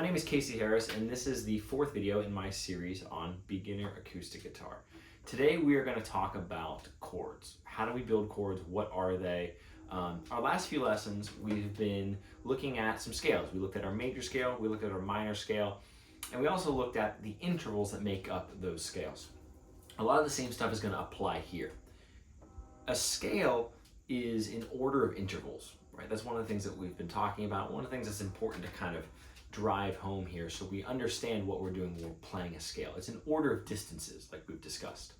My name is Casey Harris, and this is the fourth video in my series on beginner acoustic guitar. Today we are going to talk about chords. How do we build chords? What are they? Our last few lessons we've been looking at some scales. We looked at our major scale, we looked at our minor scale, and we also looked at the intervals that make up those scales. A lot of the same stuff is going to apply here. A scale is in order of intervals, right? That's one of the things that we've been talking about. One of the things that's important to kind of drive home here so we understand what we're doing when we're playing a scale. It's an order of distances, like we've discussed.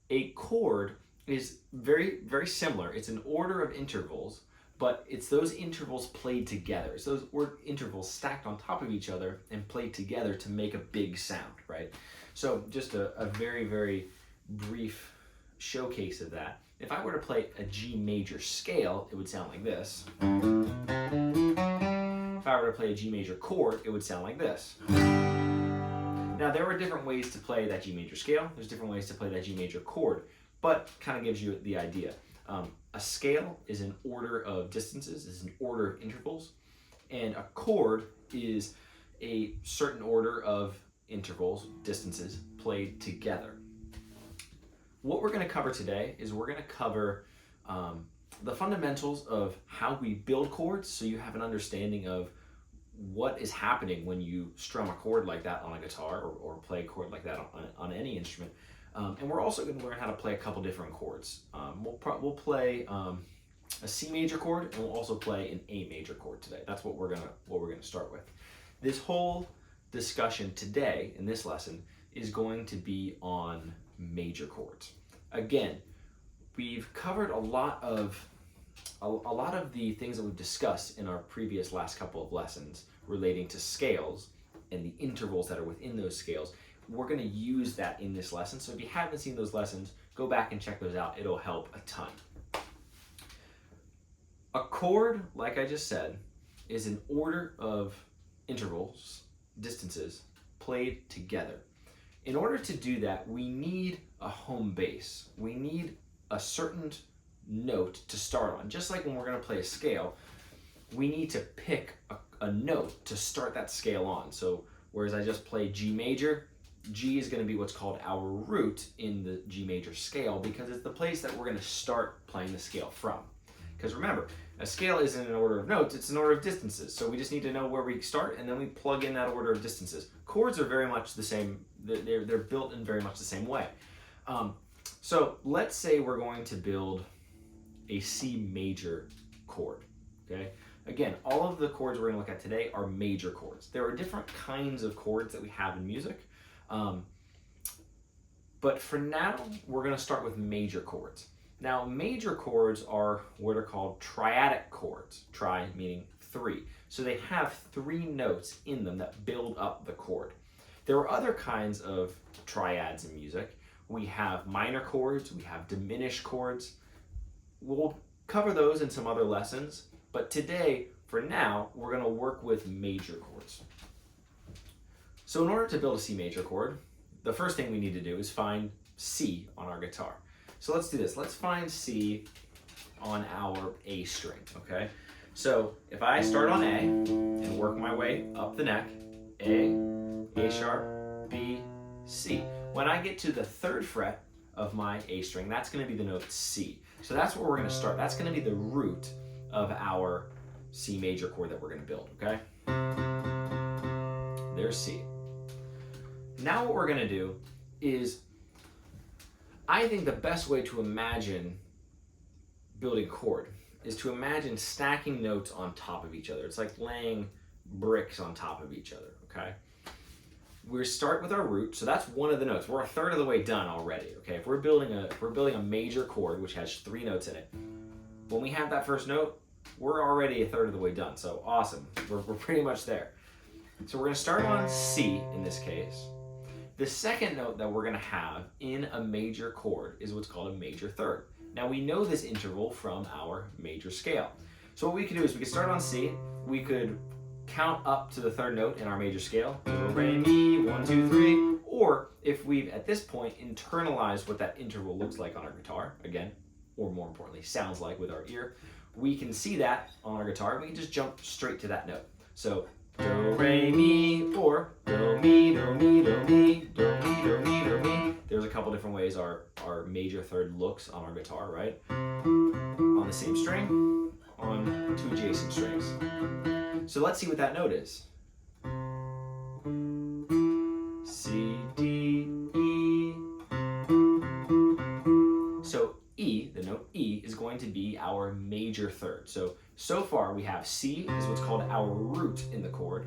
A chord is very, very similar. It's an order of intervals, but it's those intervals played together. It's those intervals stacked on top of each other and played together to make a big sound, right? So just a very, very brief showcase of that. If I were to play a G major scale, it would sound like this. If I were to play a G major chord, it would sound like this. Now, there are different ways to play that G major scale. There's different ways to play that G major chord, but kind of gives you the idea. A scale is an order of distances, is an order of intervals, and a chord is a certain order of intervals, distances, played together. What we're going to cover today is we're going to cover the fundamentals of how we build chords, so you have an understanding of what is happening when you strum a chord like that on a guitar or play a chord like that on any instrument. And we're also going to learn how to play a couple different chords. We'll play a C major chord, and we'll also play an A major chord today. That's what we're gonna start with. This whole discussion today in this lesson is going to be on major chords. Again, we've covered a lot of the things that we've discussed in our previous last couple of lessons relating to scales and the intervals that are within those scales. We're going to use that in this lesson. So if you haven't seen those lessons, go back and check those out. It'll help a ton. A chord, like I just said, is an order of intervals, distances, played together. In order to do that, we need a home base. We need a certain note to start on. Just like when we're going to play a scale, we need to pick a note to start that scale on. So whereas I just play G major, G is going to be what's called our root in the G major scale, because it's the place that we're going to start playing the scale from. Because remember, a scale isn't an order of notes, it's an order of distances. So we just need to know where we start, and then we plug in that order of distances. Chords are very much the same. They're built in very much the same way. So let's say we're going to build a C major chord, okay? Again, all of the chords we're going to look at today are major chords. There are different kinds of chords that we have in music, but for now, we're going to start with major chords. Now, major chords are what are called triadic chords, tri meaning three. So they have three notes in them that build up the chord. There are other kinds of triads in music. We have minor chords, we have diminished chords. We'll cover those in some other lessons, but today, for now, we're going to work with major chords. So in order to build a C major chord, the first thing we need to do is find C on our guitar. So let's do this. Let's find C on our A string, okay? So if I start on A and work my way up the neck, A sharp, B, C. When I get to the third fret of my A string, that's going to be the note C. So that's where we're going to start. That's going to be the root of our C major chord that we're going to build, okay? There's C. Now what we're going to do is, I think the best way to imagine building a chord is to imagine stacking notes on top of each other. It's like laying bricks on top of each other, okay? We start with our root, so that's one of the notes. We're a third of the way done already, okay? If we're building a major chord which has three notes in it, when we have that first note, we're already a third of the way done. So awesome, we're pretty much there. So we're gonna start on C in this case. The second note that we're gonna have in a major chord is what's called a major third. Now we know this interval from our major scale. So what we could do is we could start on C, we could count up to the third note in our major scale, do re, mi, 1, 2, 3, or if we've at this point internalized what that interval looks like on our guitar, again, or more importantly, sounds like with our ear, we can see that on our guitar and we can just jump straight to that note. So do, re, mi, or do, mi, do, mi, do, mi, do, mi, do, mi, do, mi. There's a couple different ways our major third looks on our guitar, right? On the same string, on two adjacent strings. So let's see what that note is. C, D, E. So E, the note E, is going to be our major third. So far we have C is what's called our root in the chord,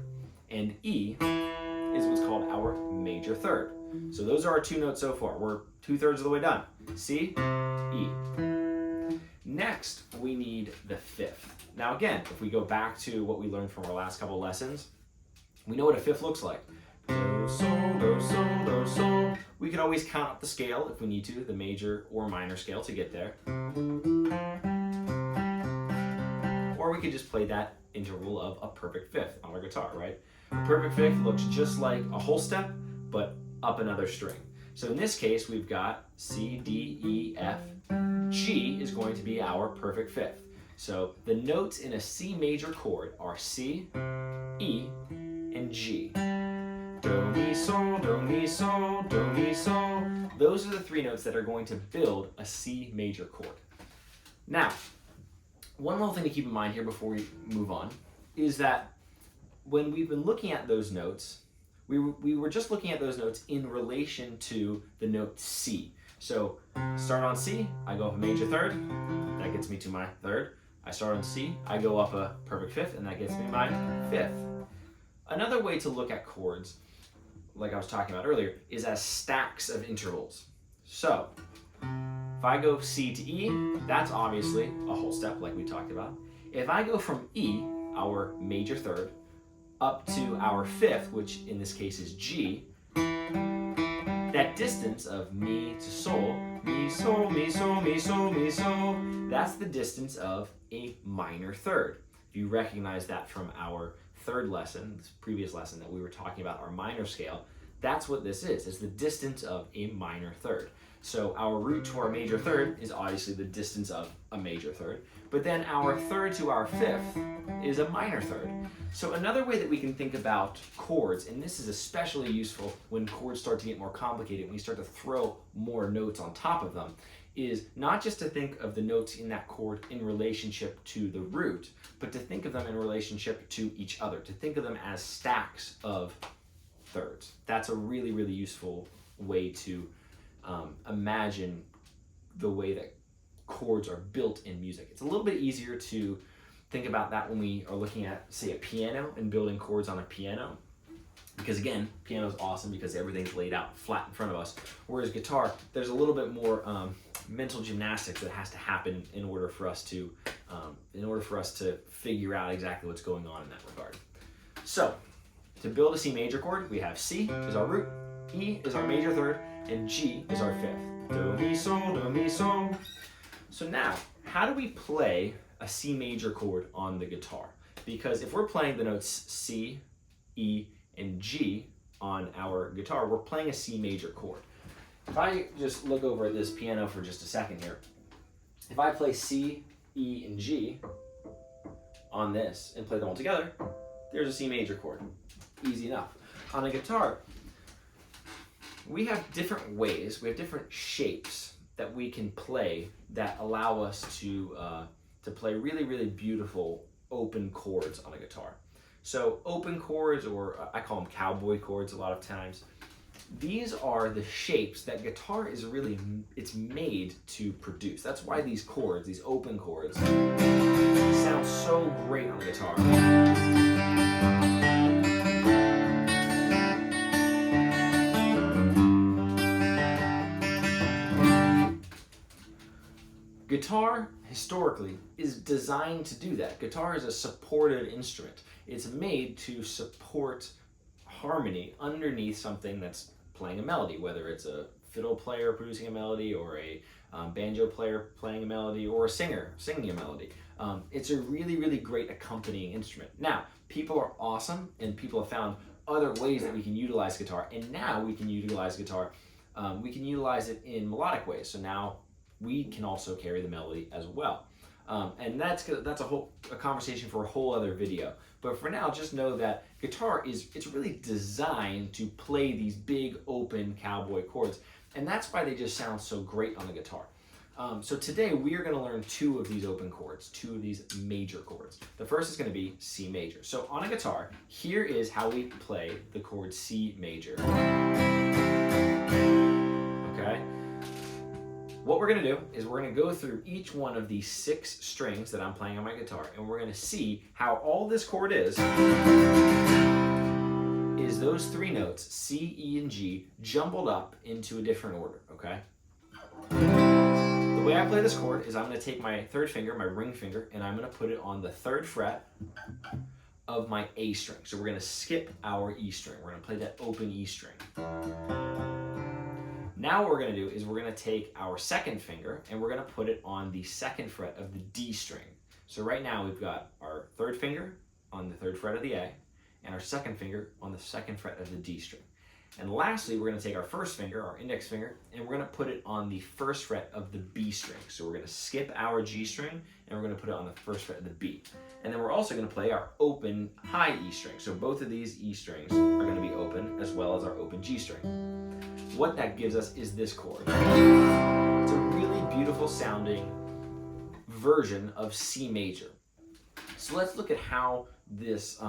and E is what's called our major third. So those are our two notes so far. We're 2/3 of the way done. C, E. Next, we need the fifth. Now again, if we go back to what we learned from our last couple lessons, we know what a fifth looks like. Do, sol, do, sol, do, sol. We can always count up the scale if we need to, the major or minor scale to get there. Or we could just play that interval of a perfect fifth on our guitar, right? A perfect fifth looks just like a whole step, but up another string. So in this case, we've got C, D, E, F. G is going to be our perfect fifth. So the notes in a C major chord are C, E, and G. Do, mi, sol, do, mi, sol, do, mi, sol. Those are the three notes that are going to build a C major chord. Now, one little thing to keep in mind here before we move on is that when we've been looking at those notes, we were just looking at those notes in relation to the note C. So start on C, I go up a major third, that gets me to my third. I start on C, I go up a perfect fifth, and that gets me my fifth. Another way to look at chords, like I was talking about earlier, is as stacks of intervals. So if I go C to E, that's obviously a whole step like we talked about. If I go from E, our major third, up to our fifth, which in this case is G, that distance of mi to sol, mi, sol, mi, sol, mi, sol, mi, sol, that's the distance of a minor third. If you recognize that from our third lesson, this previous lesson that we were talking about, our minor scale, that's what this is. It's the distance of a minor third. So our root to our major third is obviously the distance of a major third, but then our third to our fifth is a minor third. So another way that we can think about chords, and this is especially useful when chords start to get more complicated, when we start to throw more notes on top of them, is not just to think of the notes in that chord in relationship to the root, but to think of them in relationship to each other, to think of them as stacks of thirds. That's a really, really useful way to imagine the way that chords are built in music. It's a little bit easier to think about that when we are looking at, say, a piano and building chords on a piano. Because again, piano is awesome because everything's laid out flat in front of us. Whereas guitar, there's a little bit more mental gymnastics that has to happen in order for us to figure out exactly what's going on in that regard. So, to build a C major chord, we have C is our root, E is our major third, and G is our fifth. Do, mi, sol, do, mi, sol. So now, how do we play a C major chord on the guitar? Because if we're playing the notes C, E, and G on our guitar, we're playing a C major chord. If I just look over at this piano for just a second here, if I play C, E, and G on this and play them all together, there's a C major chord. Easy enough. On a guitar, we have different ways, we have different shapes that we can play that allow us to play really, really beautiful open chords on a guitar. So open chords, or I call them cowboy chords a lot of times, these are the shapes that guitar is really, it's made to produce. That's why these chords, these open chords, sound so great on the guitar. Guitar, historically, is designed to do that. Guitar is a supportive instrument. It's made to support harmony underneath something that's playing a melody, whether it's a fiddle player producing a melody, or a banjo player playing a melody, or a singer singing a melody. It's a really, really great accompanying instrument. Now, people are awesome, and people have found other ways that we can utilize guitar, and now we can utilize guitar. We can utilize it in melodic ways, so now we can also carry the melody as well. And that's a conversation for a whole other video. But for now, just know that guitar it's really designed to play these big open cowboy chords, and that's why they just sound so great on the guitar. So today we are going to learn two of these open chords, two of these major chords. The first is going to be C major. So on a guitar, here is how we play the chord C major. Okay? What we're going to do is we're going to go through each one of these 6 strings that I'm playing on my guitar, and we're going to see how all this chord is those 3 notes, C, E, and G, jumbled up into a different order, okay? The way I play this chord is I'm going to take my 3rd finger, my ring finger, and I'm going to put it on the 3rd fret of my A string. So we're going to skip our E string. We're going to play that open E string. Now what we're going to do is we're going to take our 2nd finger and we're going to put it on the 2nd fret of the D string. So right now we've got our 3rd finger on the 3rd fret of the A and our 2nd finger on the 2nd fret of the D string. And lastly, we're going to take our 1st finger, our index finger, and we're going to put it on the 1st fret of the B string. So we're going to skip our G string and we're going to put it on the 1st fret of the B. And then we're also going to play our open high E string. So both of these E strings are going to be open as well as our open G string. What that gives us is this chord. It's a really beautiful sounding version of C major. So let's look at how this,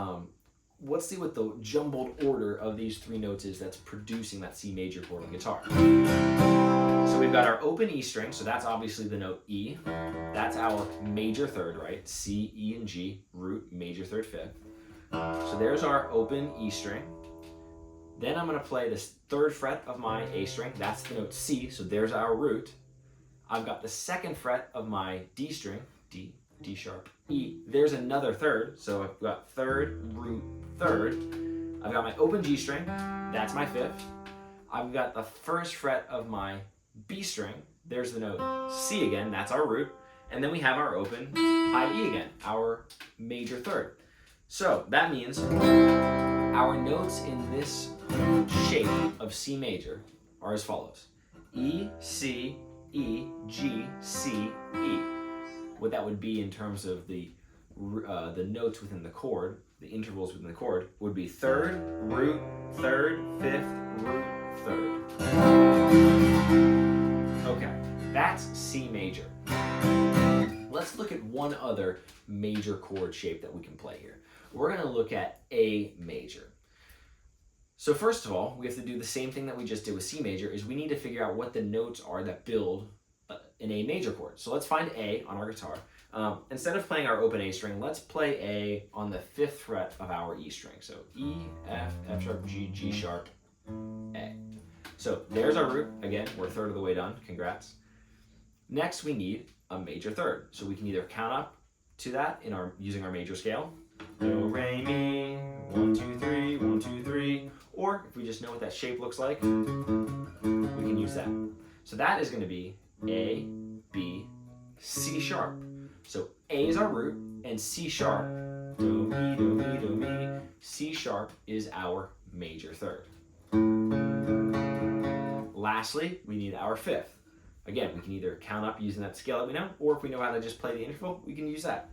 let's see what the jumbled order of these 3 notes is that's producing that C major chord on the guitar. So we've got our open E string, so that's obviously the note E. That's our major 3rd, right? C, E, and G, root, major 3rd, 5th. So there's our open E string. Then I'm going to play this 3rd fret of my A string. That's the note C, so there's our root. I've got the 2nd fret of my D string, D, D sharp, E. There's another 3rd, so I've got 3rd, root, 3rd. I've got my open G string, that's my 5th. I've got the 1st fret of my B string, there's the note C again, that's our root. And then we have our open high E again, our major 3rd. So that means our notes in this shape of C major are as follows: E, C, E, G, C, E. What that would be in terms of the notes within the chord, the intervals within the chord, would be 3rd, root, 3rd, 5th, root, 3rd. Okay, that's C major. Let's look at one other major chord shape that we can play here. We're going to look at A major. So first of all, we have to do the same thing that we just did with C major, is we need to figure out what the notes are that build an A major chord. So let's find A on our guitar. Instead of playing our open A string, let's play A on the 5th fret of our E string. So E, F, F sharp, G, G sharp, A. So there's our root. Again, we're 1/3 of the way done. Congrats. Next, we need a major 3rd. So we can either count up to that using our major scale. Do, re, mi, 1, 2, 3, 1, 2, 3. Or if we just know what that shape looks like, we can use that. So that is going to be A, B, C sharp. So A is our root, and C sharp, do, mi, do, mi, do, mi. C sharp is our major 3rd. Lastly, we need our 5th. Again, we can either count up using that scale that we know, or if we know how to just play the interval, we can use that.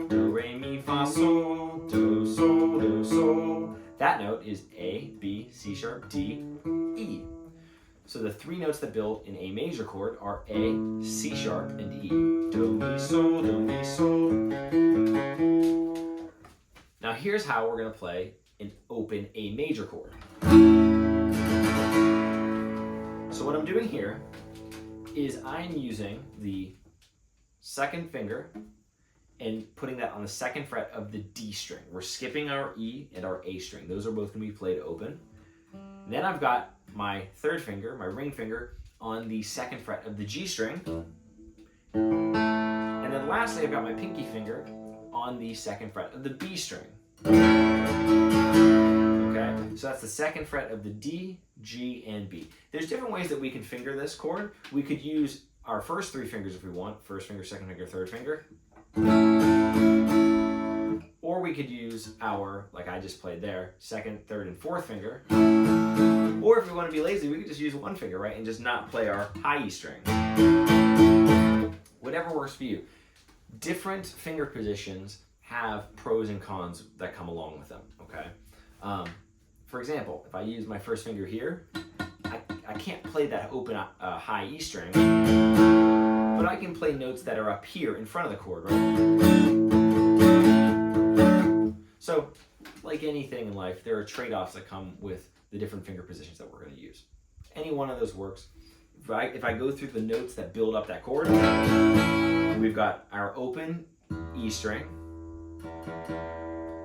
Do, re, mi, fa, sol, do, sol, do, sol. That note is A, B, C sharp, D, E. So the 3 notes that build an A major chord are A, C sharp, and E. Do, mi, sol, do, mi, sol. Now here's how we're going to play an open A major chord. So what I'm doing here is I'm using the 2nd finger and putting that on the 2nd fret of the D string. We're skipping our E and our A string. Those are both going to be played open. Then I've got my 3rd finger, my ring finger, on the 2nd fret of the G string. And then lastly, I've got my pinky finger on the 2nd fret of the B string. Okay, so that's the 2nd fret of the D, G, and B. There's different ways that we can finger this chord. We could use our first 3 fingers if we want, 1st finger, 2nd finger, 3rd finger. Or we could use our, like I just played there, 2nd, 3rd, and 4th finger. Or if we want to be lazy, we could just use 1 finger, right, and just not play our high E string. Whatever works for you. Different finger positions have pros and cons that come along with them, okay? For example, if I use my first finger here, I can't play that open high E string, but I can play notes that are up here in front of the chord, right? So, like anything in life, there are trade-offs that come with the different finger positions that we're going to use. Any one of those works. If I go through the notes that build up that chord, we've got our open E string.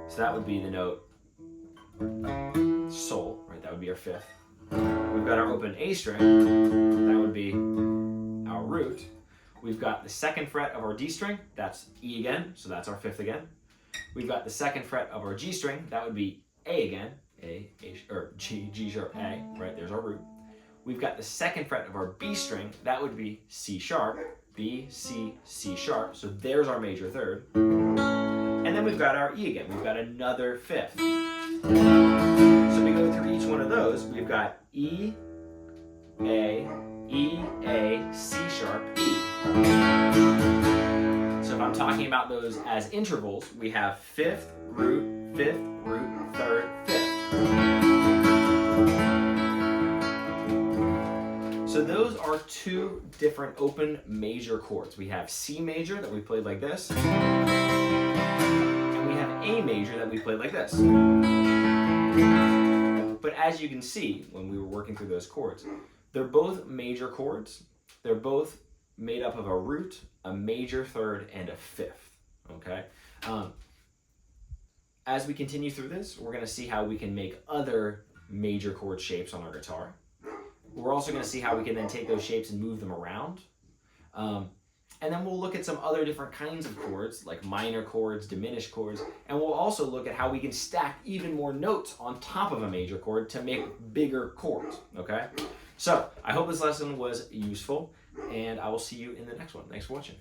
So that would be the note Sol, right? That would be our fifth. We've got our open A string. That would be our root. We've got the second fret of our D string. That's E again, so that's our fifth again. We've got the second fret of our G string. That would be A again. Or G sharp A, right? There's our root. We've got the second fret of our B string. That would be C sharp. B, C, C sharp. So there's our major third. And then we've got our E again. We've got another fifth. So we go through each one of those. We've got E, A, C sharp, E. So if I'm talking about those as intervals, we have fifth, root, third, fifth. So those are two different open major chords. We have C major that we played like this, and we have A major that we played like this. But as you can see, when we were working through those chords, they're both major chords. They're both made up of a root, a major third, and a fifth, okay? As we continue through this, we're gonna see how we can make other major chord shapes on our guitar. We're also going to see how we can then take those shapes and move them around. And then we'll look at some other different kinds of chords, like minor chords, diminished chords, and we'll also look at how we can stack even more notes on top of a major chord to make bigger chords, okay? So, I hope this lesson was useful, and I will see you in the next one. Thanks for watching.